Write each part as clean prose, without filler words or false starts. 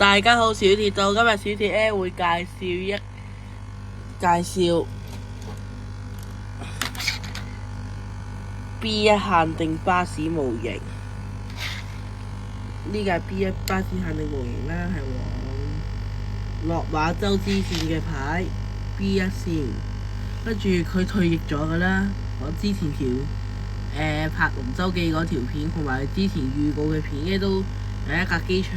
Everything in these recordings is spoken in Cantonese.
大家好，小鐵到今日小鐵咧會介紹 B1 限定巴士模型。呢架 B1 巴士限定模型啦，係往落馬洲支線嘅牌 B1 線，跟住佢退役咗噶啦。我之前拍龍舟記嗰條片，同埋之前預告嘅片咧都。有一架機場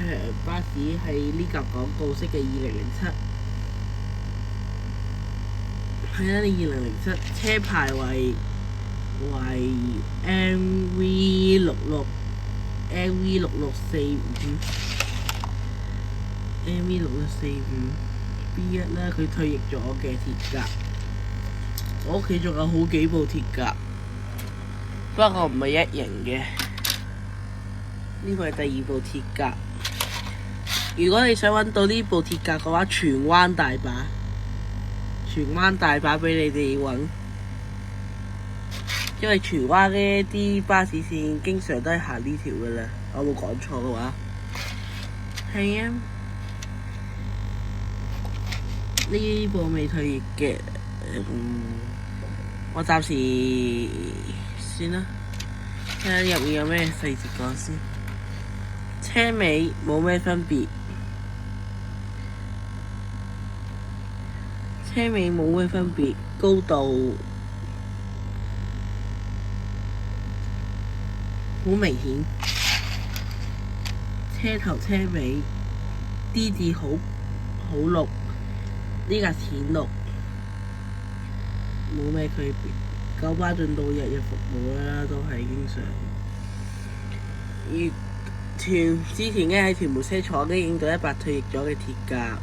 巴士係呢架廣告式嘅2007，係啊，你2007車牌為 MV66 B1 啦，佢退役咗嘅鐵甲。我屋企仲有好幾部鐵甲，不過唔係一型嘅。呢個係第二部鐵甲。如果你想揾到呢部鐵甲嘅話，荃灣大把俾你哋揾，因為荃灣呢啲巴士線經常都係行呢條噶啦。我冇講錯嘅話，係啊。呢部未退役嘅，我暫時算啦，睇下入面有咩細節講先。車尾冇咩分別，高度好明顯，車頭車尾 D 字好綠，呢架淺綠，冇咩區別。九巴進度日日服務啦，都係經常。之前咧喺屯門車廠咧影到一架退役咗嘅鐵甲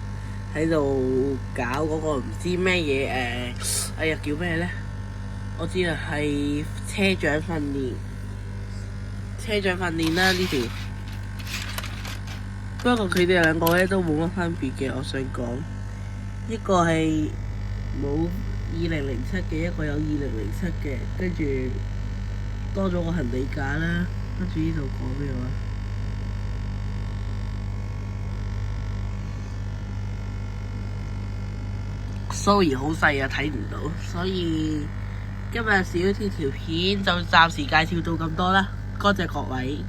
喺度搞嗰個唔知咩嘢哎呀叫咩咧？我知啦，係車長訓練啦呢條。不過佢哋兩個咧都冇乜分別嘅，我想講一個係冇2007嘅，一個有2007嘅，跟住多咗個行李架啦，跟住呢度講咩話？Sorry 好細啊，睇唔到，所以今日小鐵條片就暫時介紹到咁多啦，多謝各位。